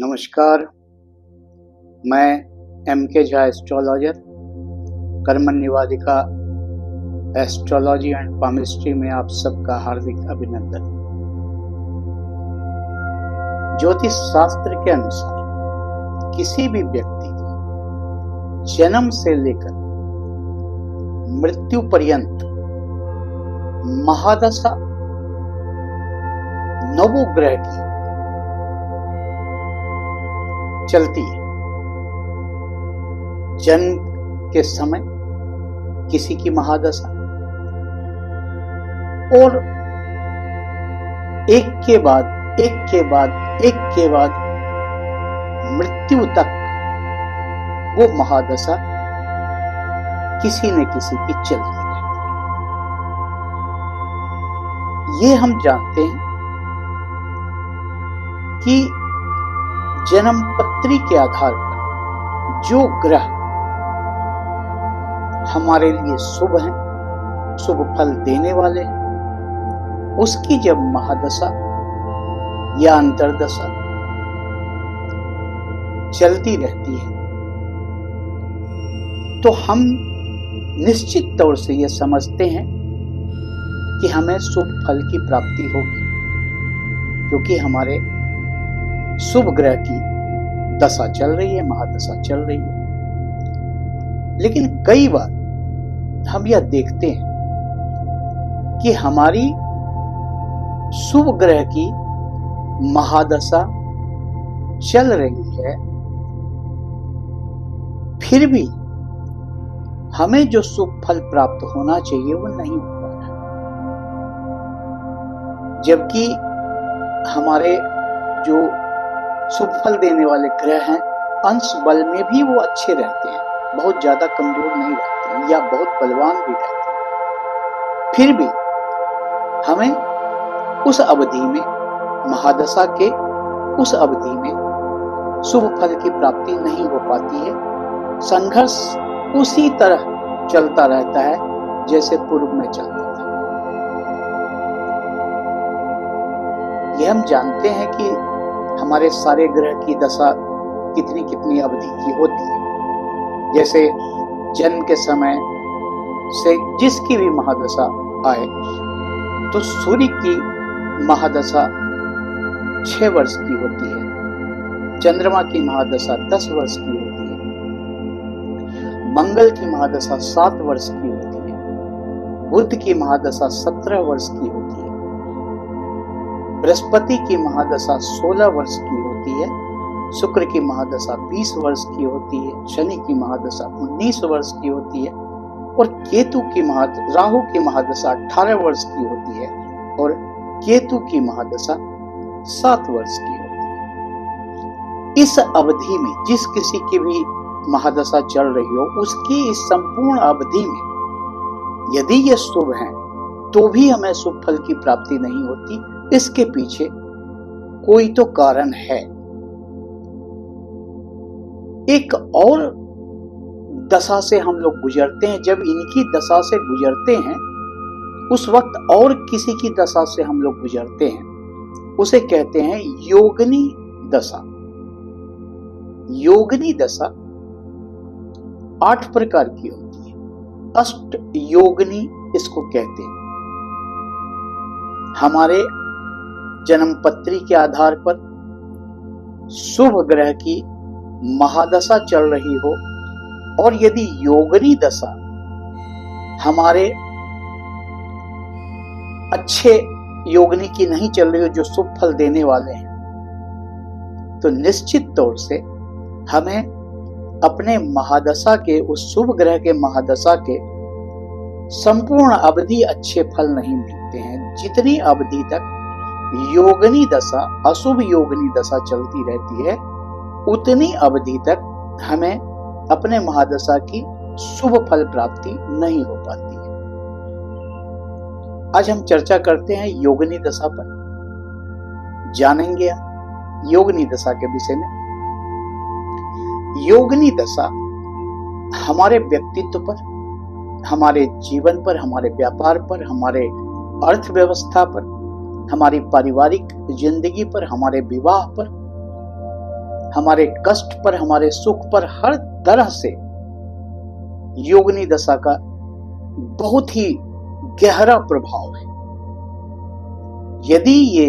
नमस्कार, मैं M.K. Jha astrologer, कर्मन निवादिका एस्ट्रोलॉजी एंड पामिस्ट्री में आप सबका हार्दिक अभिनंदन। ज्योतिष शास्त्र के अनुसार किसी भी व्यक्ति की जन्म से लेकर मृत्यु पर्यंत महादशा नवोग्रह की चलती है। जन्म के समय किसी की महादशा और एक के बाद मृत्यु तक वो महादशा किसी न किसी की चलती रहती है। ये हम जानते हैं कि जन्म पत्री के आधार पर जो ग्रह हमारे लिए शुभ हैं, शुभ फल देने वाले हैं, उसकी जब महादशा या अंतर्दशा चलती रहती है तो हम निश्चित तौर से यह समझते हैं कि हमें शुभ फल की प्राप्ति होगी, क्योंकि हमारे शुभ ग्रह की दशा चल रही है, महादशा चल रही है। लेकिन कई बार हम यह देखते हैं कि हमारी शुभ ग्रह की महादशा चल रही है, फिर भी हमें जो शुभ फल प्राप्त होना चाहिए वो नहीं हो पा रहा, जबकि हमारे जो शुभ फल देने वाले ग्रह हैं अंश बल में भी वो अच्छे रहते हैं, बहुत ज्यादा कमजोर नहीं रहते हैं या बहुत बलवान भी रहते हैं। फिर भी हमें उस अवधि में, महादशा के उस अवधि में शुभ फल की प्राप्ति नहीं हो पाती है। संघर्ष उसी तरह चलता रहता है जैसे पूर्व में चलता था। यह हम जानते हैं कि हमारे सारे ग्रह की दशा कितनी कितनी अवधि की होती है। जैसे जन्म के समय से जिसकी भी महादशा आए तो सूर्य की महादशा 6 वर्ष की होती है, चंद्रमा की महादशा 10 वर्ष की होती है, मंगल की महादशा 7 वर्ष की होती है, बुध की महादशा 17 वर्ष की होती है, बृहस्पति की महादशा 16 वर्ष की होती है, शुक्र की महादशा 20 वर्ष की होती है, शनि की महादशा 19 वर्ष की होती है और राहु की महादशा 18 वर्ष की होती है और केतु की महादशा 7 वर्ष की होती है। इस अवधि में जिस किसी की भी महादशा चल रही हो, उसकी इस संपूर्ण अवधि में यदि ये शुभ है तो भी हमें शुभ फल की प्राप्ति नहीं होती। इसके पीछे कोई तो कारण है। एक और दशा से हम लोग गुजरते हैं, जब इनकी दशा से गुजरते हैं उस वक्त और किसी की दशा से हम लोग गुजरते हैं, उसे कहते हैं योगिनी दशा। योगिनी दशा 8 प्रकार की होती है, अष्ट योगिनी इसको कहते हैं। हमारे जन्म पत्री के आधार पर शुभ ग्रह की महादशा चल रही हो और यदि योगिनी दशा हमारे अच्छे योगिनी की नहीं चल रही हो जो शुभ फल देने वाले हैं, तो निश्चित तौर से हमें अपने महादशा के, उस शुभ ग्रह के महादशा के संपूर्ण अवधि अच्छे फल नहीं मिलते हैं। जितनी अवधि तक योगिनी दशा, अशुभ योगिनी दशा चलती रहती है, उतनी अवधि तक हमें अपने महादशा की शुभ फल प्राप्ति नहीं हो पाती है। आज हम चर्चा करते हैं योगिनी दशा पर, जानेंगे योगिनी दशा के विषय में। योगिनी दशा हमारे व्यक्तित्व पर, हमारे जीवन पर, हमारे व्यापार पर, हमारे अर्थव्यवस्था पर, हमारी पारिवारिक जिंदगी पर, हमारे विवाह पर हमारे कष्ट पर, हमारे सुख पर हर तरह से योगिनी दशा का बहुत ही गहरा प्रभाव है। यदि ये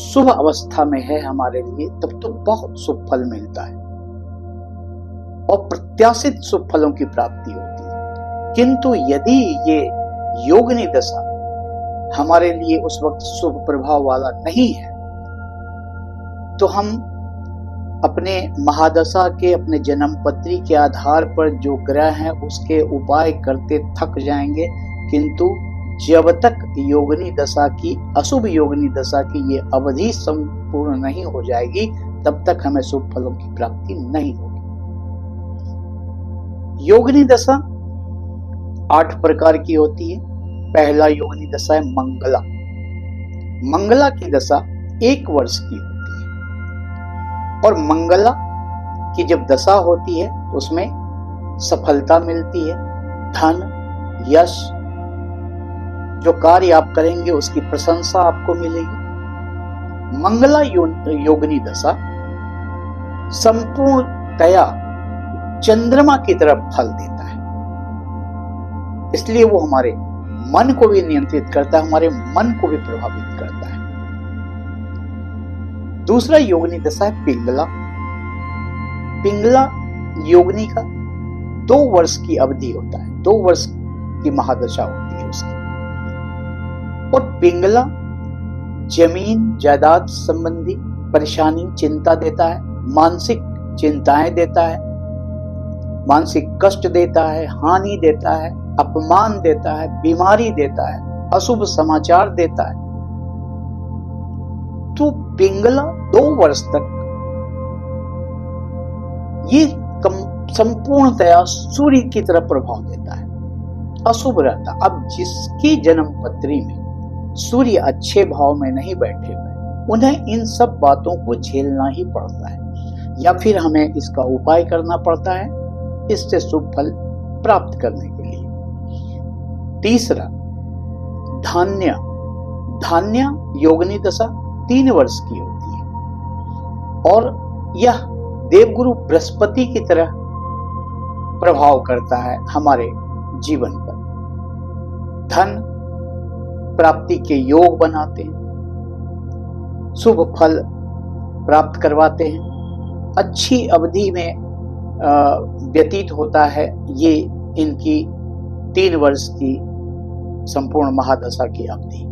शुभ अवस्था में है हमारे लिए, तब तो बहुत शुभ फल मिलता है और प्रत्याशित शुभ फलों की प्राप्ति होती है। किंतु यदि ये योगिनी दशा हमारे लिए उस वक्त शुभ प्रभाव वाला नहीं है, तो हम अपने महादशा के, अपने जन्म पत्री के आधार पर जो ग्रह हैं उसके उपाय करते थक जाएंगे, किंतु जब तक योगिनी दशा की, अशुभ योगिनी दशा की ये अवधि संपूर्ण नहीं हो जाएगी, तब तक हमें शुभ फलों की प्राप्ति नहीं होगी। योगिनी दशा 8 प्रकार की होती है। पहला योगिनी दशा है मंगला। मंगला की दशा 1 वर्ष की होती है और मंगला की जब दशा होती है तो उसमें सफलता मिलती है, धन, यश, जो कार्य आप करेंगे उसकी प्रशंसा आपको मिलेगी। मंगला योगिनी दशा संपूर्णतया चंद्रमा की तरफ फल देता है, इसलिए वो हमारे मन को भी नियंत्रित करता है, हमारे मन को भी प्रभावित करता है। दूसरा योगिनी दशा है पिंगला। पिंगला योगिनी का 2 वर्ष की अवधि होता है, 2 वर्ष की महादशा होती है उसकी। और पिंगला जमीन जायदाद संबंधी परेशानी, चिंता देता है, मानसिक चिंताएं देता है, मानसिक कष्ट देता है, हानि देता है, अपमान देता है, बीमारी देता है, अशुभ समाचार देता है। तो पिंगला 2 वर्ष तक ये संपूर्णतया सूर्य की तरफ प्रभाव देता है, अशुभ रहता। अब जिसकी जन्म पत्री में सूर्य अच्छे भाव में नहीं बैठे हुए, उन्हें इन सब बातों को झेलना ही पड़ता है, या फिर हमें इसका उपाय करना पड़ता है इससे शुभ फल प्राप्त करने के लिए। तीसरा धान्य। धान्य योगिनी दशा 3 वर्ष की होती है और यह देवगुरु बृहस्पति की तरह प्रभाव करता है हमारे जीवन पर। धन प्राप्ति के योग बनाते हैं, शुभ फल प्राप्त करवाते हैं, अच्छी अवधि में व्यतीत होता है ये इनकी 3 वर्ष की संपूर्ण महादशा की अवधि।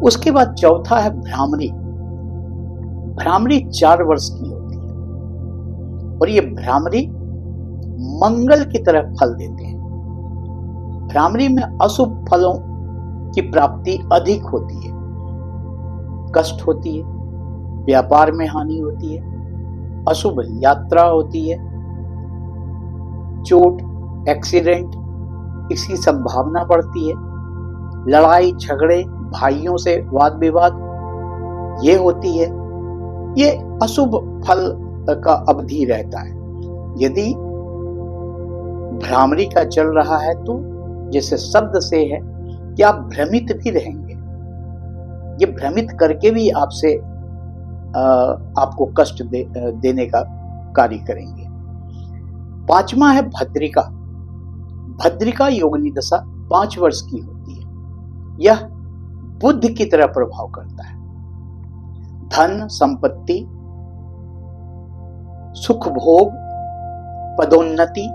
उसके बाद चौथा है भ्रामरी। भ्रामरी 4 वर्ष की होती है और ये भ्रामरी मंगल की तरफ फल देते हैं। भ्रामरी में अशुभ फलों की प्राप्ति अधिक होती है, कष्ट होती है, व्यापार में हानि होती है, अशुभ यात्रा होती है, चोट, एक्सीडेंट इसकी संभावना बढ़ती है, लड़ाई झगड़े, भाइयों से वाद विवाद ये होती है। ये अशुभ फल का अवधि रहता है। यदि भ्रामरी का चल रहा है तो जैसे शब्द से है कि आप भ्रमित भी रहेंगे, ये भ्रमित करके भी आपसे आपको कष्ट देने का कार्य करेंगे। 5वां है भद्रिका। भद्रिका योगिनी दशा 5 वर्ष की होती है। यह बुद्ध की तरह प्रभाव करता है। धन, संपत्ति, सुख भोग, पदोन्नति,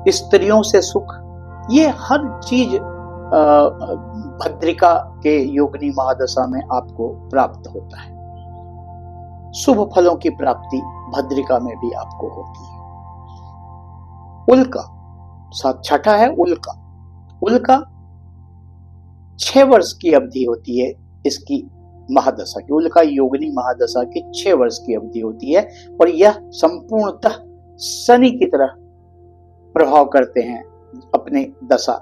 स्त्रियों से सुख, ये हर चीज भद्रिका के योगिनी महादशा में आपको प्राप्त होता है। शुभ फलों की प्राप्ति भद्रिका में भी आपको होती है। उल्का, छठा है उल्का। उल्का 6 वर्ष की अवधि होती है इसकी महादशा की। उल्का योगिनी महादशा की 6 वर्ष की अवधि होती है और यह संपूर्णतः शनि की तरह प्रभाव करते हैं अपने दशा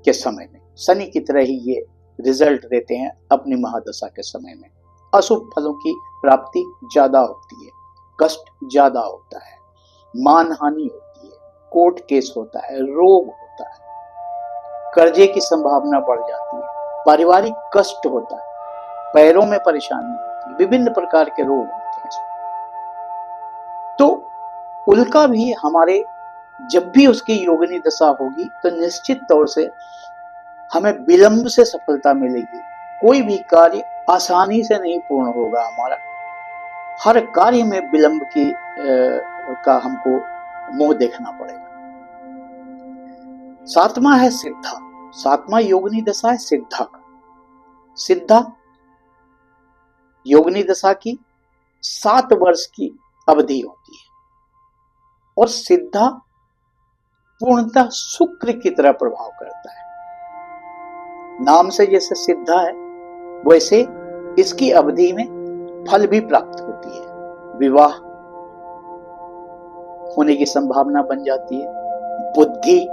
के समय में। शनि की तरह ही ये रिजल्ट देते हैं अपनी महादशा के समय में। अशुभ फलों की प्राप्ति ज्यादा होती है, कष्ट ज्यादा होता है, मान हानि होती है, कोर्ट केस होता है, रोग होता है, कर्जे की संभावना बढ़ जाती है, पारिवारिक कष्ट होता है, पैरों में परेशानी होती है, विभिन्न प्रकार के रोग होते हैं। तो उल्का भी हमारे, जब भी उसकी योगिनी दशा होगी तो निश्चित तौर से हमें विलंब से सफलता मिलेगी। कोई भी कार्य आसानी से नहीं पूर्ण होगा हमारा, हर कार्य में विलंब का हमको मुंह देखना पड़ेगा। सातवां है सिद्धा। सातवां योगिनी दशा है सिद्धा का। सिद्धा योगिनी दशा की 7 वर्ष की अवधि होती है और सिद्धा पूर्णतः शुक्र की तरह प्रभाव करता है। नाम से जैसे सिद्धा है वैसे इसकी अवधि में फल भी प्राप्त होती है। विवाह होने की संभावना बन जाती है, बुद्धि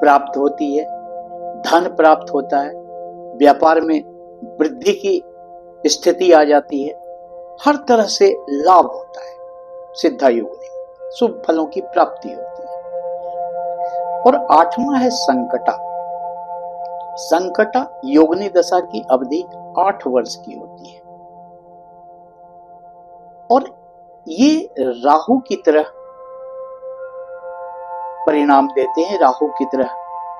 प्राप्त होती है, धन प्राप्त होता है, व्यापार में वृद्धि की स्थिति आ जाती है, हर तरह से लाभ होता है। सिद्धा योगिनी में शुभ फलों की प्राप्ति होती है। और 8वां है संकटा। संकटा योगिनी दशा की अवधि 8 वर्ष की होती है और ये राहु की तरह परिणाम देते हैं, राहु की तरह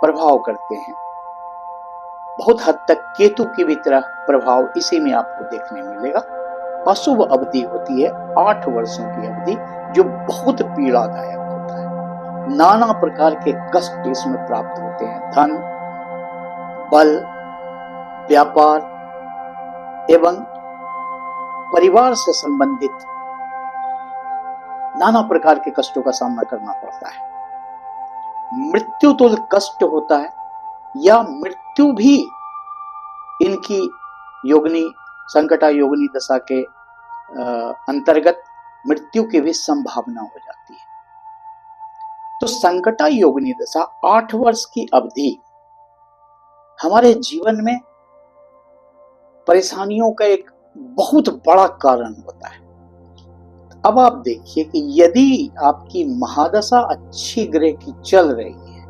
प्रभाव करते हैं। बहुत हद तक केतु की भी तरह प्रभाव इसी में आपको देखने मिलेगा। अशुभ अवधि होती है 8 वर्षों की अवधि, जो बहुत पीड़ादायक होता है। नाना प्रकार के कष्ट इसमें प्राप्त होते हैं। धन, बल, व्यापार एवं परिवार से संबंधित नाना प्रकार के कष्टों का सामना करना पड़ता है। मृत्यु तुल्य कष्ट होता है या मृत्यु भी इनकी योगिनी, संकटा योगिनी दशा के अंतर्गत मृत्यु की भी संभावना हो जाती है। तो संकटा योगिनी दशा 8 वर्ष की अवधि हमारे जीवन में परेशानियों का एक बहुत बड़ा कारण होता है। अब आप देखिए कि यदि आपकी महादशा अच्छी ग्रह की चल रही है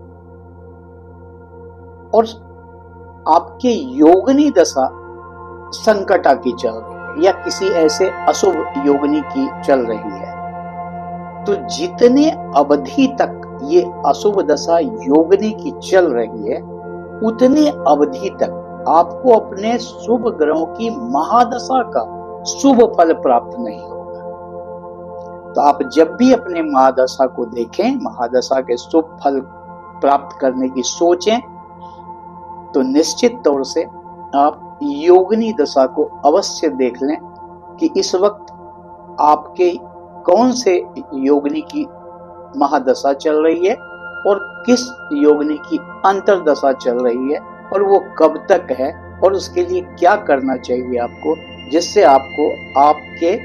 और आपके योगिनी दशा संकटा की चल रही है या किसी ऐसे अशुभ योगिनी की चल रही है, तो जितने अवधि तक ये अशुभ दशा योगिनी की चल रही है उतने अवधि तक आपको अपने शुभ ग्रहों की महादशा का शुभ फल प्राप्त नहीं होगा। तो आप जब भी अपने महादशा को देखें, महादशा के शुभ फल प्राप्त करने की सोचें, तो निश्चित तौर से आप योगिनी दशा को अवश्य देख लें कि इस वक्त आपके कौन से योगिनी की महादशा चल रही है और किस योगिनी की अंतरदशा चल रही है और वो कब तक है और उसके लिए क्या करना चाहिए आपको, जिससे आपको आपके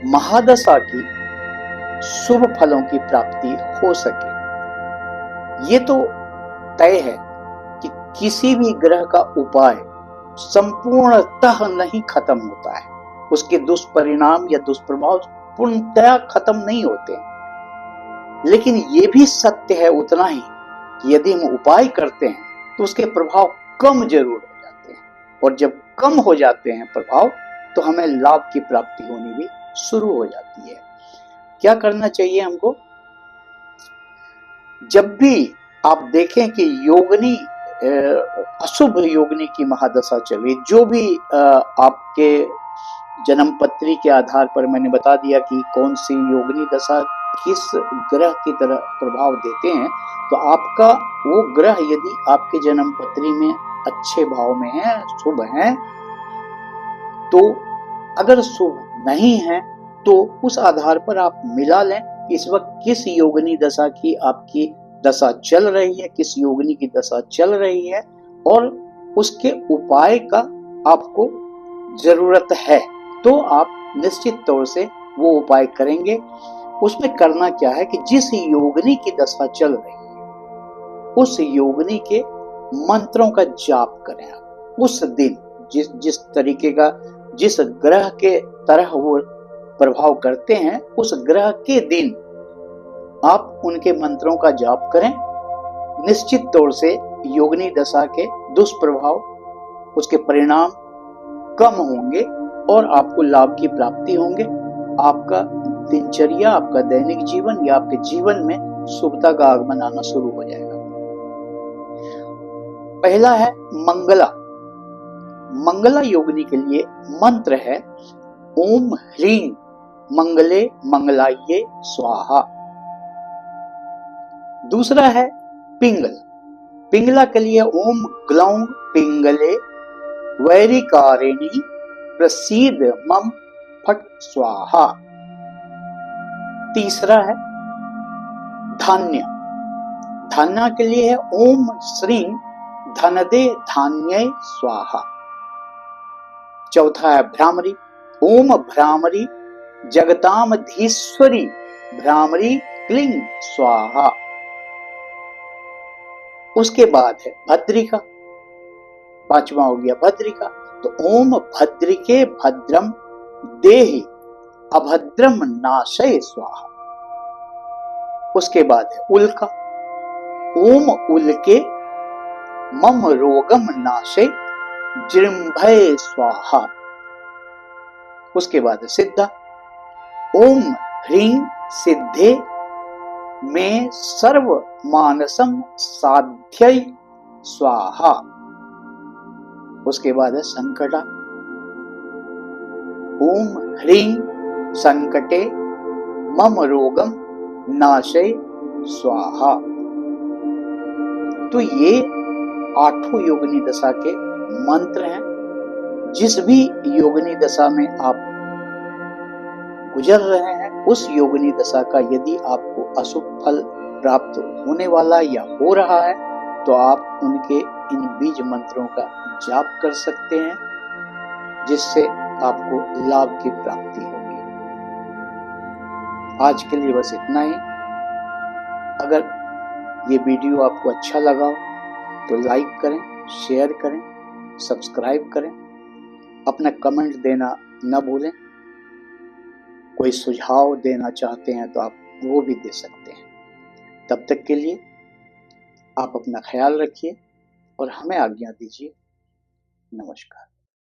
महादशा की शुभ फलों की प्राप्ति हो सके। ये तो तय है कि किसी भी ग्रह का उपाय संपूर्णतः नहीं खत्म होता है, उसके दुष्परिणाम या दुष्प्रभाव पूर्णतः खत्म नहीं होते, लेकिन ये भी सत्य है उतना ही कि यदि हम उपाय करते हैं तो उसके प्रभाव कम जरूर हो जाते हैं, और जब कम हो जाते हैं प्रभाव तो हमें लाभ की प्राप्ति होनी भी शुरू हो जाती है। क्या करना चाहिए हमको? जब भी आप देखें कि योगिनी अशुभ योगिनी की महादशा चले, जो भी आपके जन्म पत्री के आधार पर मैंने बता दिया कि कौन सी योगिनी दशा किस ग्रह की तरह प्रभाव देते हैं, तो आपका वो ग्रह यदि आपके जन्म पत्री में अच्छे भाव में है, शुभ है, तो अगर शुभ नहीं है तो उस आधार पर आप मिला लें कि इस वक्त किस योगिनी दशा की आपकी दशा चल रही है, किस योगिनी की दशा चल रही है और उसके उपाय का आपको जरूरत है, तो आप निश्चित तौर से वो उपाय करेंगे। उसमें करना क्या है कि जिस योगिनी की दशा चल रही है उस योगिनी के मंत्रों का जाप करें आप। उस दिन जिस तरीके का, जिस ग्रह के तरह वो प्रभाव करते हैं, उस ग्रह के दिन आप उनके मंत्रों का जाप करें। निश्चित तौर से योगिनी दशा के दुष्प्रभाव, उसके परिणाम कम होंगे और आपको लाभ की प्राप्ति होंगे। आपका दिनचर्या, आपका दैनिक जीवन या आपके जीवन में शुभता का आगमन आना शुरू हो जाएगा। पहला है मंगला। मंगला योगिनी के लिए मंत्र है ओम ह्रीं मंगले मंगलाये स्वाहा। दूसरा है पिंगल। पिंगला के लिए ओम ग्लौं पिंगले वैरिकारिणी प्रसीद मम फट स्वाहा। तीसरा है धान्य। धान्य के लिए है ओम श्रीं धनदे धान्ये स्वाहा। चौथा है भ्रामरी। ओम भ्रामरी जगतामधीश्वरी भ्रामरी क्लीं स्वाहा। उसके बाद है भद्रिका। पांचवा हो गया भद्रिका। तो ओम भद्रिके भद्रम देहि अभद्रम नाशय स्वाहा। उसके बाद है उल्का। ओम उल्के मम रोगम नाशय जृंभय स्वाहा। उसके बाद है सिद्धा। ओम ह्रीं सिद्धे में सर्व मानसम साध्य स्वाहा। उसके बाद है संकटा। ओम ह्रीं संकटे मम रोगम नाशय स्वाहा। तो ये 8 योगिनी दशा के मंत्र हैं। जिस भी योगिनी दशा में आप गुजर रहे हैं उस योगिनी दशा का यदि आपको अशुभ फल प्राप्त होने वाला या हो रहा है तो आप उनके इन बीज मंत्रों का जाप कर सकते हैं, जिससे आपको लाभ की प्राप्ति होगी। आज के लिए बस इतना ही। अगर ये वीडियो आपको अच्छा लगा तो लाइक करें, शेयर करें, सब्सक्राइब करें। अपना कमेंट देना न भूलें। कोई सुझाव देना चाहते हैं तो आप वो भी दे सकते हैं। तब तक के लिए आप अपना ख्याल रखिए और हमें आज्ञा दीजिए। नमस्कार।